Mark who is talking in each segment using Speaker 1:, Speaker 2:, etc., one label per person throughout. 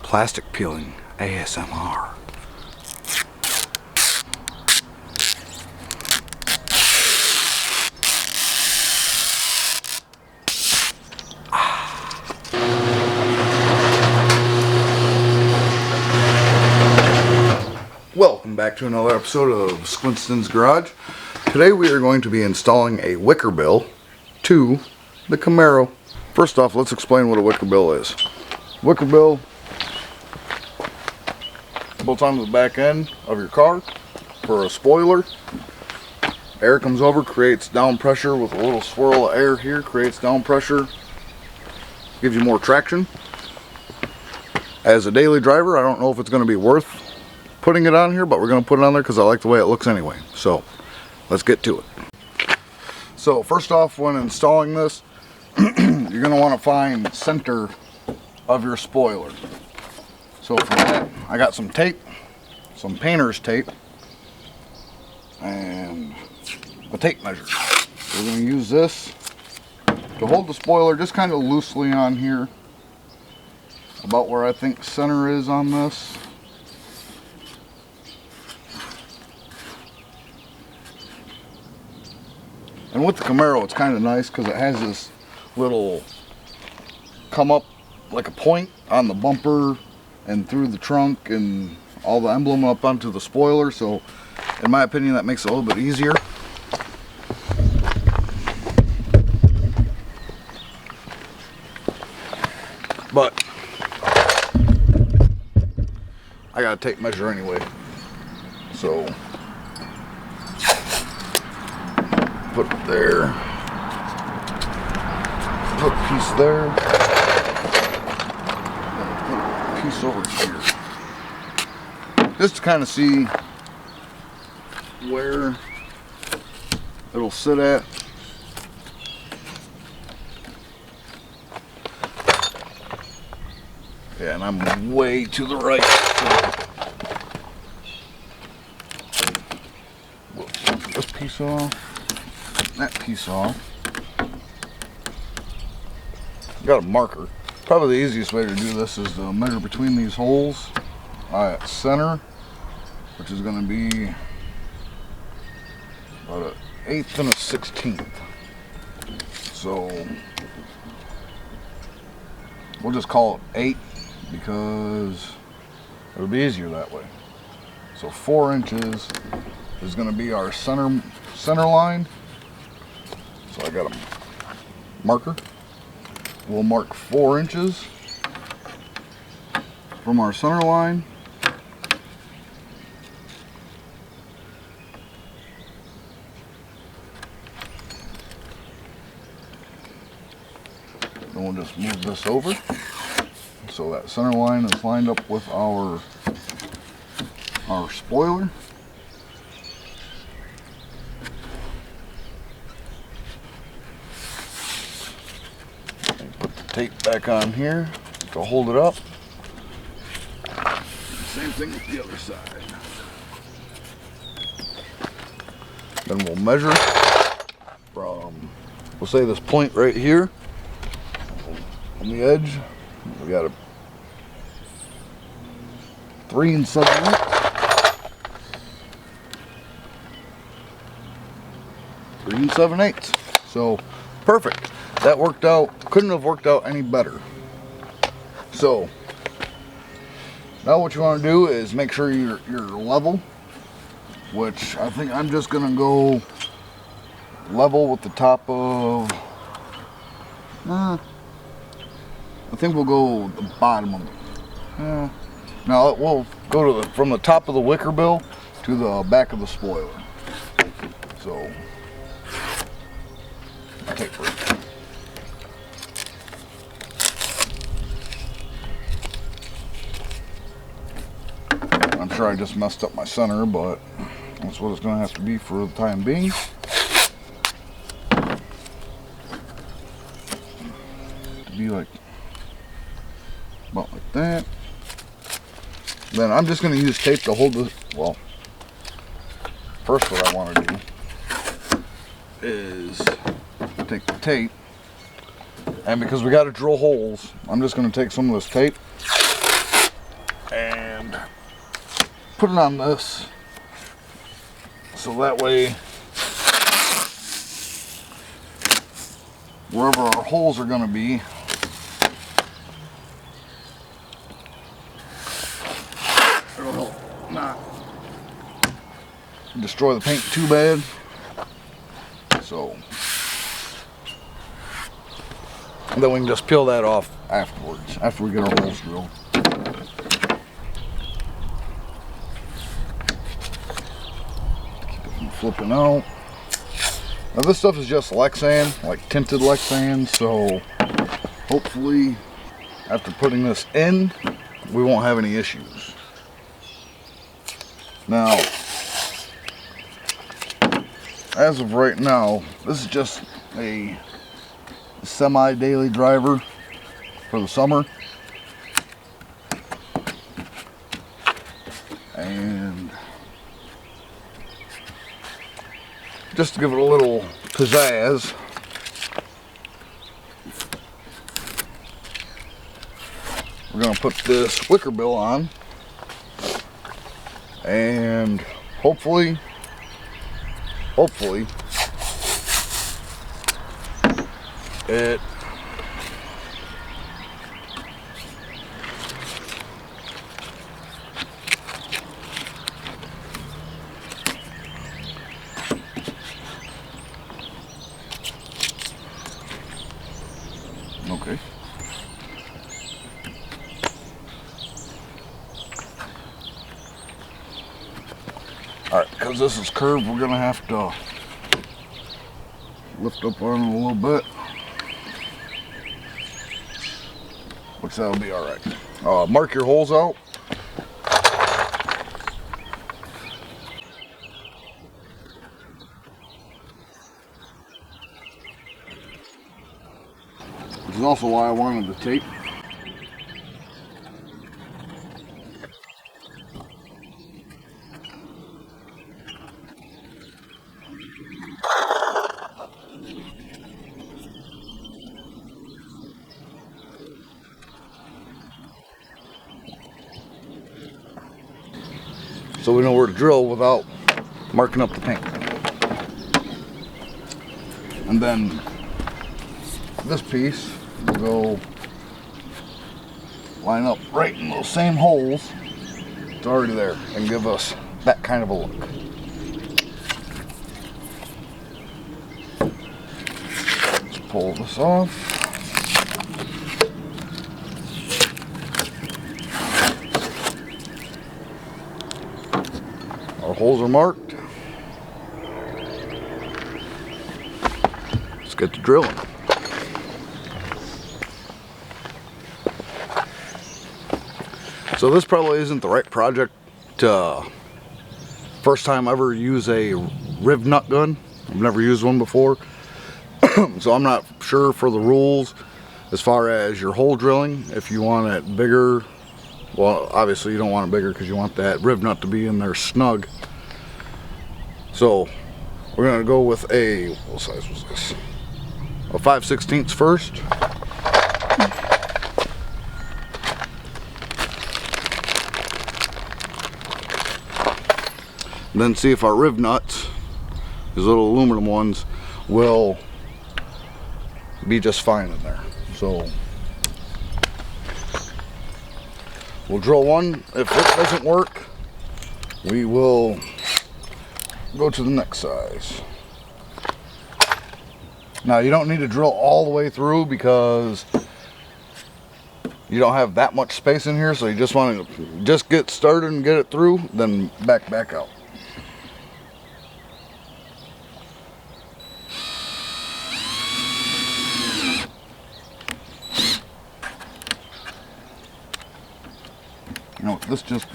Speaker 1: plastic peeling ASMR. Welcome back to another episode of Squinston's Garage. Today we are going to be installing a wickerbill to the Camaro. First off, let's explain what a wickerbill is. Wickerbill bolts onto the back end of your car for a spoiler. Air comes over, creates down pressure with a little swirl of air here, creates down pressure, gives you more traction. As a daily driver, I don't know if it's going to be worth putting it on here, but we're going to put it on there because I like the way it looks anyway. So let's get to it. So first off, when installing this, you're going to want to find center of your spoiler. So for that, I got some tape, some painter's tape, and a tape measure. We're going to use this to hold the spoiler just kind of loosely on here, about where I think center is on this. And with the Camaro, it's kind of nice because it has this little come up like a point on the bumper and through the trunk and all the emblem up onto the spoiler. So in my opinion, that makes it a little bit easier. But I got a tape measure anyway. So put it there, put a piece there, put a piece over here, just to kind of see where it'll sit at. Yeah, and I'm way to the right, so we'll take this piece off. That piece off. Got a marker. Probably the easiest way to do this is to measure between these holes at center, which is going to be about an 1/8 and a 1/16. So we'll just call it 8 because it'll be easier that way. So 4 inches is going to be our center line. So I got a marker. We'll mark 4 inches from our center line. Then we'll just move this over so that center line is lined up with our spoiler. Tape back on here to hold it up. Same thing with the other side. Then we'll measure from, we'll say this point right here on the edge. We got a 3 7/8. 3 7/8. So perfect. That worked out, couldn't have worked out any better. So now what you want to do is make sure you're level, which I think I'm just gonna go level with the top of, I think we'll go the bottom of it. Now we'll go to from the top of the wickerbill to the back of the spoiler. So tape it. I'm sure I just messed up my center, but that's what it's going to have to be for the time being. To be like, about like that. Then I'm just going to use tape to hold this. Well, first what I want to do is take the tape, and because we got to drill holes, I'm just going to take some of this tape and put it on this so that way wherever our holes are going to be, it'll not destroy the paint too bad. So and then we can just peel that off afterwards, after we get our holes drilled. Keep it from flipping out. Now this stuff is just Lexan, like tinted Lexan, so hopefully after putting this in, we won't have any issues. Now, as of right now, this is just a semi-daily driver for the summer. And just to give it a little pizzazz, we're going to put this wickerbill on, and hopefully it okay. Alright, because this is curved, we're going to have to lift up on it a little bit, which that'll be alright. Mark your holes out. Which is also why I wanted the tape. So we know where to drill without marking up the paint. And then this piece will go line up right in those same holes. It's already there and give us that kind of a look. Let's pull this off. Our holes are marked. Let's get to drilling. So this probably isn't the right project to first time ever use a riv nut gun. I've never used one before. So I'm not sure for the rules as far as your hole drilling. If you want it bigger, well, obviously you don't want it bigger because you want that riv nut to be in there snug. So we're gonna go with a, what size was this? A 5/16 first. And then see if our riv nuts, these little aluminum ones, will be just fine in there. So we'll drill one. If it doesn't work, we will go to the next size. Now you don't need to drill all the way through because you don't have that much space in here, so you just want to just get started and get it through, then back out. You know, this just,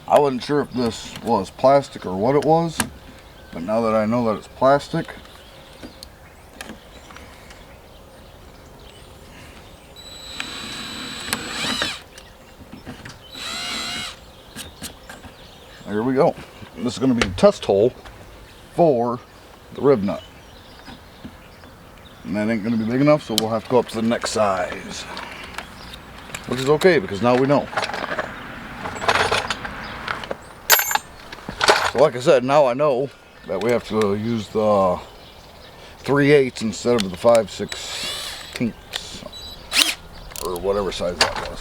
Speaker 1: I wasn't sure if this was plastic or what it was, but now that I know that it's plastic, there we go. This is going to be a test hole for the rib nut. And that ain't going to be big enough, so we'll have to go up to the next size. Which is okay, because now we know. So like I said, now I know that we have to use the 3/8 instead of the 5/16 or whatever size that was.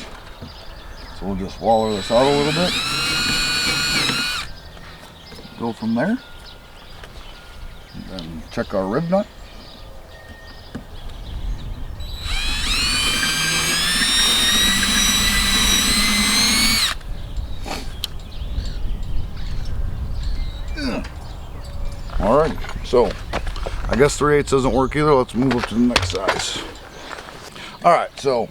Speaker 1: So we'll just waller this out a little bit. Go from there. And then check our rib nut. Alright, so I guess 3/8 doesn't work either. Let's move up to the next size. Alright, so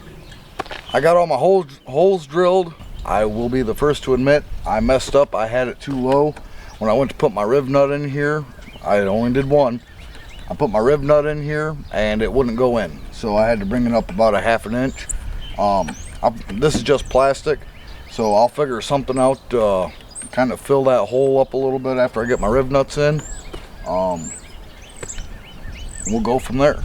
Speaker 1: I got all my holes drilled. I will be the first to admit I messed up. I had it too low. When I went to put my rib nut in here, I only did one. I put my rib nut in here and it wouldn't go in. So I had to bring it up about 1/2 inch. This is just plastic, so I'll figure something out to kind of fill that hole up a little bit after I get my rib nuts in. We'll go from there.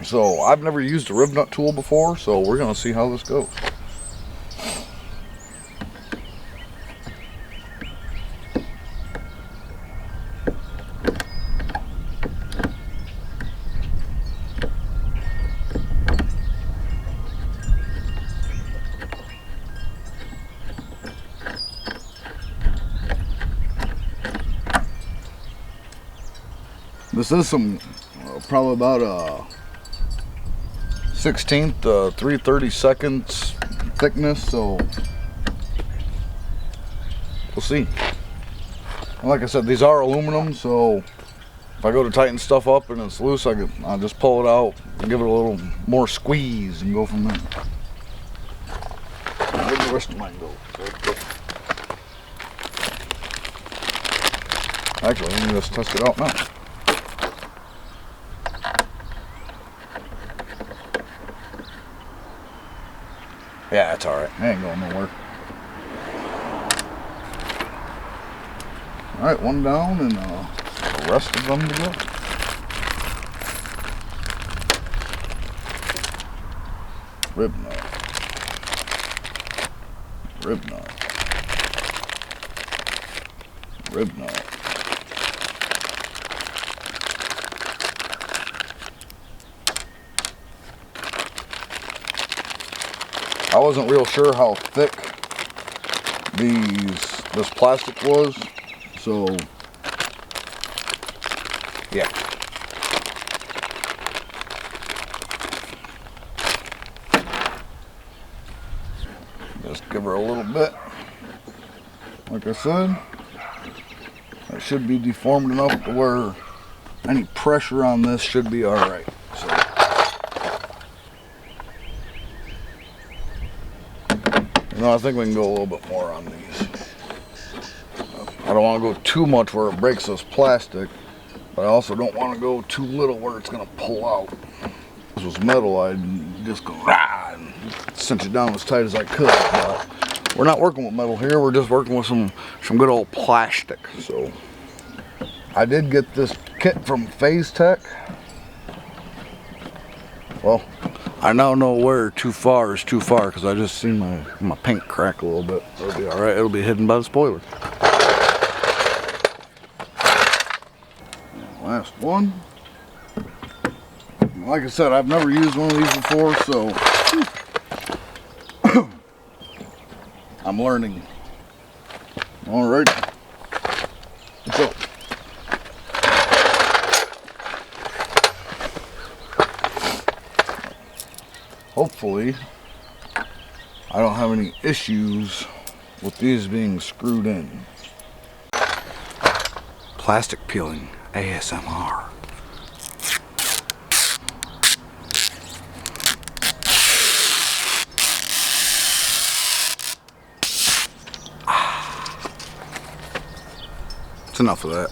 Speaker 1: So I've never used a rib nut tool before, so we're gonna see how this goes. This is some probably about a 1/16 3/32 thickness, so we'll see. And like I said, these are aluminum, so if I go to tighten stuff up and it's loose, I'll just pull it out and give it a little more squeeze and go from there. Where'd the rest of mine go? Actually, let me just test it out now. Yeah, it's alright. It ain't going nowhere. Alright, one down and the rest of them to go. Rib nut. Rib nut. Rib nut. I wasn't real sure how thick this plastic was, so yeah. Just give her a little bit. Like I said, it should be deformed enough to where any pressure on this should be alright. So I think we can go a little bit more on these. I don't want to go too much where it breaks this plastic, but I also don't want to go too little where it's going to pull out. If this was metal, I'd just go rah and cinch it down as tight as I could. But we're not working with metal here. We're just working with some good old plastic. So I did get this kit from Phastek. Well, I now know where too far is too far because I just seen my paint crack a little bit. It'll be alright. It'll be hidden by the spoiler. Last one. Like I said, I've never used one of these before, so I'm learning. Alright. So hopefully I don't have any issues with these being screwed in. Plastic peeling ASMR. It's enough of that.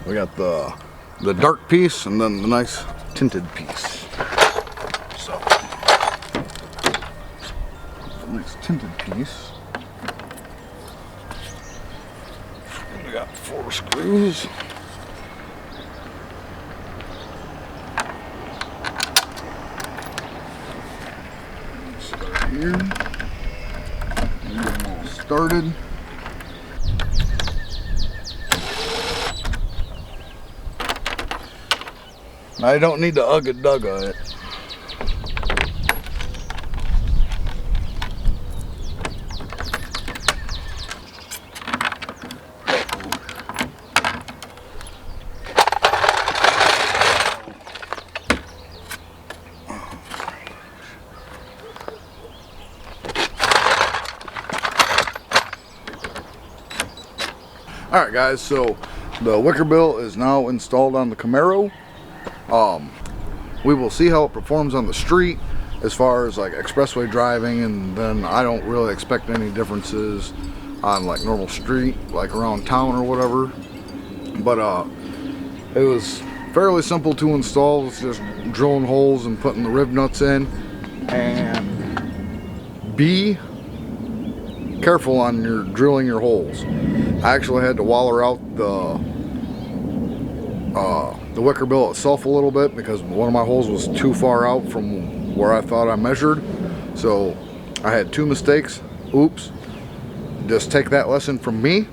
Speaker 1: We got the dark piece and then the nice tinted piece. So, nice tinted piece. And we got 4 screws. here. Get them all started. I don't need to ugga-dugga it. Alright guys, so the wickerbill is now installed on the Camaro. We will see how it performs on the street as far as like expressway driving, and then I don't really expect any differences on like normal street, like around town or whatever. But it was fairly simple to install. It's just drilling holes and putting the rib nuts in, and be careful on your drilling your holes. I actually had to waller out the wickerbill itself a little bit because one of my holes was too far out from where I thought I measured. So I had 2 mistakes. Oops. Just take that lesson from me.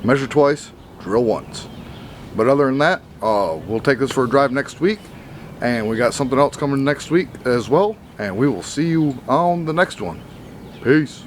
Speaker 1: Measure twice, drill once. But other than that, we'll take this for a drive next week, and we got something else coming next week as well, and we will see you on the next one. Peace.